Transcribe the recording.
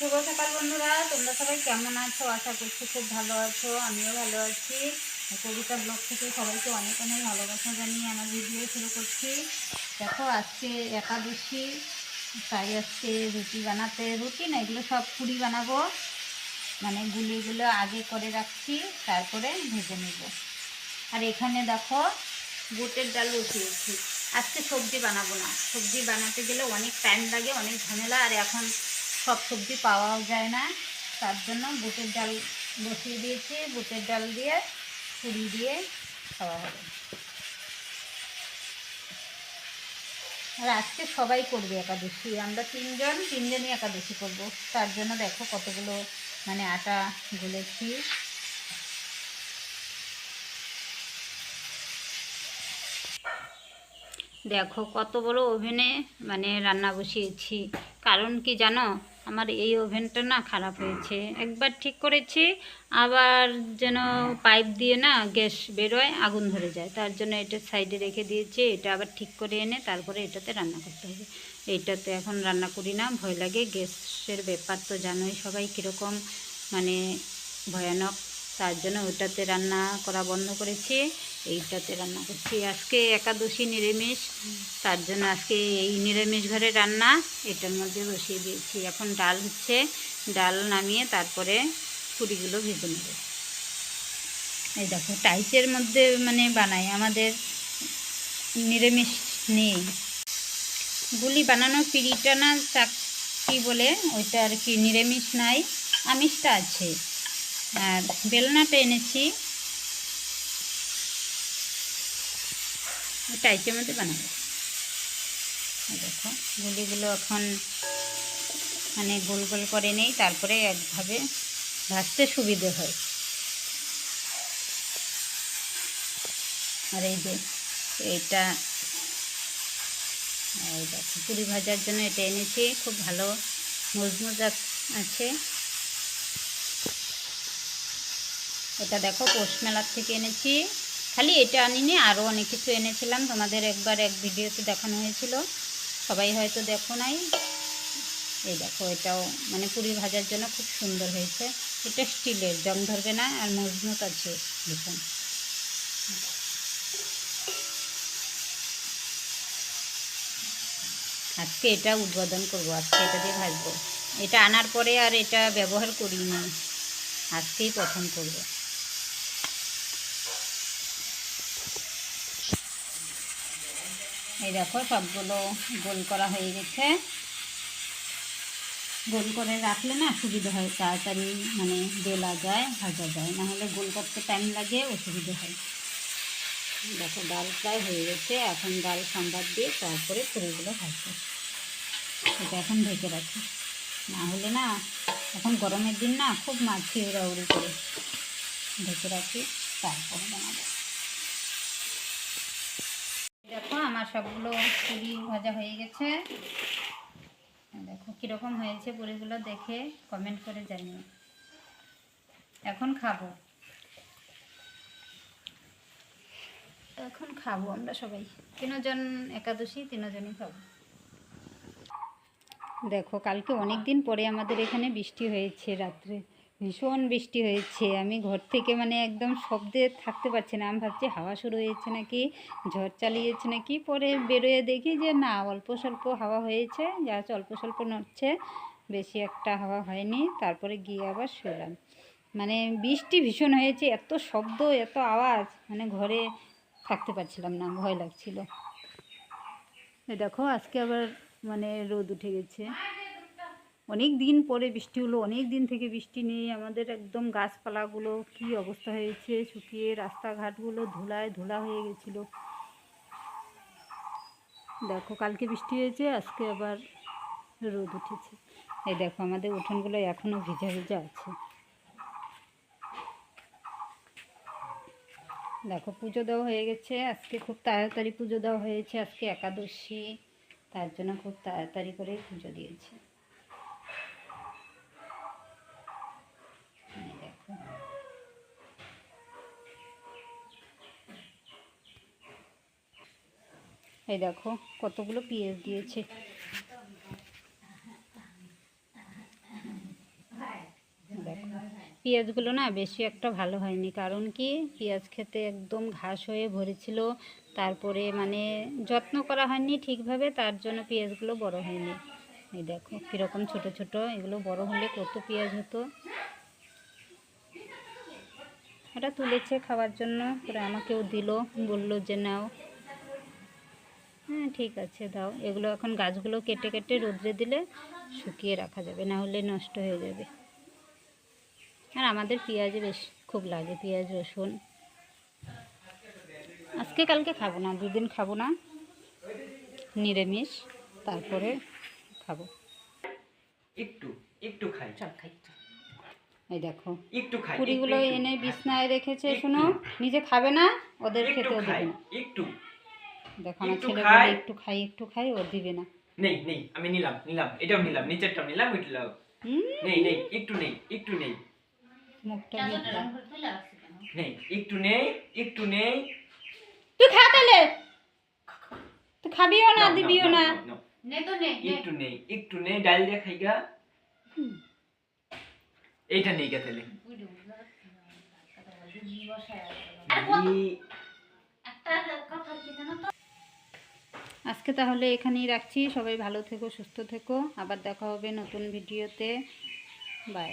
শুভ সকাল বন্ধুরা, তোমরা সবাই কেমন আছো? আশা করছি খুব ভালো আছো। আমিও ভালো আছি। কবিতা ব্লগ থেকে সবাইকে অনেক অনেক ভালোবাসা জানিয়ে আমার ভিডিও শুরু করছি। দেখো, আজকে একাদশী, তাই আজকে রুটি না, এগুলো সব পুরি বানাবো। মানে গুলিগুলো আগে করে রাখছি, তারপরে ভেজে নেব। আর এখানে দেখো বুটের ডাল বসিয়েছি। আজকে সবজি বানাবো না, সবজি বানাতে গেলে অনেক টাইম লাগে, অনেক ঝামেলা। আর এখন সব সবজি পাওয়াও যায় না, তার জন্য বুটের ডাল বসিয়ে দিয়েছি। বুটের ডাল দিয়ে পুরি দিয়ে খাওয়া হবে। আর আজকে সবাই করবে একাদশী, আমরা তিনজনই একাদশী করব। তার জন্য দেখো কতগুলো মানে আটা গুলেছি। দেখো কত বড় ওভেনে মানে রান্না বসিয়েছি। কারণ কি জানো, আমার এই ওভেনটা না খারাপ হয়েছে। একবার ঠিক করেছি, আবার যেন পাইপ দিয়ে না গ্যাস বেরোয়, আগুন ধরে যায়। তার জন্য এটা সাইডে রেখে দিয়েছি। এটা আবার ঠিক করে এনে তারপরে এটাতে রান্না করতে হবে। এইটাতে এখন রান্না করি না, ভয় লাগে। গ্যাসের ব্যাপার তো জানোই সবাই কীরকম মানে ভয়ানক। তার জন্য ওইটাতে রান্না করা বন্ধ করেছি, এইটাতে রান্না করছি। আজকে একাদশী নিরামিষ, তার জন্য আজকে এই নিরামিষ ঘরে রান্না এটার মধ্যে বসিয়ে দিয়েছি। এখন ডাল হচ্ছে, ডাল নামিয়ে তারপরে পুরিগুলো ভেজে নেব। এই দেখো টাইসের মধ্যে মানে বানাই, আমাদের নিরামিষ নেই। গুলি বানানোর পিঁড়িটা না চাকরি বলে, ওইটা আর কি নিরামিষ নাই, আমিষটা আছে। আর বেলনাটা এনেছি, টাইসের মধ্যে বানাবো। দেখো গুলিগুলো এখন মানে গোল গোল করে নেই, তারপরে একভাবে ভাজতে সুবিধে হয়। আর এই যে এটা, এই দেখো পুরি ভাজার জন্য এটা এনেছি, খুব ভালো মজমুজ আছে। এটা দেখো পৌষ মেলার থেকে এনেছি। খালি এটা আনিনি, আরও অনেক কিছু এনেছিলাম, তোমাদের একবার এক ভিডিওতে দেখানো হয়েছিল, সবাই হয়তো দেখো নাই। এই দেখো এটাও মানে পুরি ভাজার জন্য খুব সুন্দর হয়েছে। এটা স্টিলের, জং ধরবে না, আর মজবুত আছে ভীষণ। আজকে এটা উদ্বোধন করব, আজকে এটা দিয়ে ভাজবো। এটা আনার পরে আর এটা ব্যবহার করিনি, আজকেই প্রথম করব। এই দেখো সবগুলো গোল করা হয়ে গেছে। গোল করে রাখলে না সুবিধা হয়, তাড়াতাড়ি মানে বেলা যায়, ভাজা যায়। না হলে গোল করতে টাইম লাগে, অসুবিধা হয়। দেখো ডাল প্রায় হয়ে গেছে, এখন ডাল সম্বাদ দিয়ে তারপরে পুরিগুলো ভাজবো। এটা এখন ঢেকে রাখি, না হলে না এখন গরমের দিন না খুব মাছি উড়াউড়ি করে। ঢেকে রাখি, তারপরে বানাবো। দেখো আমার সবগুলো পুরি ভাজা হয়ে গেছে। দেখো কীরকম হয়েছে পুরিগুলো, দেখে কমেন্ট করে জানিও। এখন খাবো, আমরা সবাই তিনজন একাদশী, তিনজনই খাবো। দেখো কালকে অনেক দিন পরে আমাদের এখানে বৃষ্টি হয়েছে, রাত্রে ভীষণ বৃষ্টি হয়েছে। আমি ঘর থেকে মানে একদম শব্দে থাকতে পারছি না। আমি ভাবছি হাওয়া শুরু হয়েছে নাকি, ঝড় চালিয়েছে নাকি। পরে বেরোয় দেখি যে না, অল্প স্বল্প হাওয়া হয়েছে, জাস্ট অল্প স্বল্প নড়ছে, বেশি একটা হাওয়া হয়নি। তারপরে গিয়ে আবার শুলাম। মানে বৃষ্টি ভীষণ হয়েছে, এত শব্দ, এত আওয়াজ, মানে ঘরে থাকতে পারছিলাম না, ভয় লাগছিল। দেখো আজকে আবার মানে রোদ উঠে গেছে। অনেক দিন পরে বৃষ্টি হলো, অনেক দিন থেকে বৃষ্টি নেই আমাদের। একদম গাছপালাগুলো কি অবস্থা হয়েছে, শুকিয়ে রাস্তাঘাটগুলো ধুলায় ধুলা হয়ে গেছিলো। দেখো কালকে বৃষ্টি হয়েছে, আজকে আবার রোদ উঠেছে। এই দেখো আমাদের উঠোনগুলো এখনও ভিজা ভিজা আছে। দেখো পুজো দেওয়া হয়ে গেছে, আজকে খুব তাড়াতাড়ি পুজো দেওয়া হয়েছে। আজকে একাদশী, তার জন্য খুব তাড়াতাড়ি করে পুজো দিয়েছি। এই দেখো কতগুলো পেঁয়াজ দিয়েছে। পেঁয়াজগুলো না বেশি একটা ভালো হয়নি, কারণ কি পেঁয়াজ খেতে একদম ঘাস হয়ে ভরেছিল, তারপরে মানে যত্ন করা হয়নি ঠিকভাবে, তার জন্য পেঁয়াজগুলো বড় হয়নি। এই দেখো কীরকম ছোট ছোট, এগুলো বড় হলে কত পেঁয়াজ হতো। এটা তুলেছে খাওয়ার জন্য, পরে আমাকেও দিল, বললো যে নাও। হ্যাঁ ঠিক আছে দাও। এগুলো এখন গাছগুলো কেটে কেটে রোদ্রে দিলে শুকিয়ে রাখা যাবে, না হলে নষ্ট হয়ে যাবে। আর আমাদের পেঁয়াজ বেশ খুব লাগে, পেঁয়াজ রসুন। আজকে কালকে খাবো না, দুদিন খাবো না, নিরামিষ, তারপরে খাবো। একটু একটু খাই, চল খাই। এই দেখো একটু খাই, পুরিগুলো এনে বিছনায় রেখেছে, শোনো নিজে খাবে না, ওদের খেতেও দেবে না। একটু দেখো আমার একটু ছেলে খাই। বলে একটু খাই একটু খাই, ও দিবে না। নেই নেই, আমি নিলাম নিলাম, এটাও নিলাম, নিচেরটাও নিলাম, ওইটাও নেই নেই, একটু নেই, একটু নেই, মুখটা নেই, একটু নেই, একটু নেই। তুই খা তাহলে, তুই খাবিও না নাও, নাও, দিবিও নাও, না। নাও, নাও। একটু নেই, একটু নেই, ডাল দিয়ে খাইগা। এইটা নেই গা তাহলে। আজকে তাহলে এখানেই রাখছি, সবাই ভালো থেকো, সুস্থ থেকো, আবার দেখা হবে নতুন ভিডিওতে। বাই।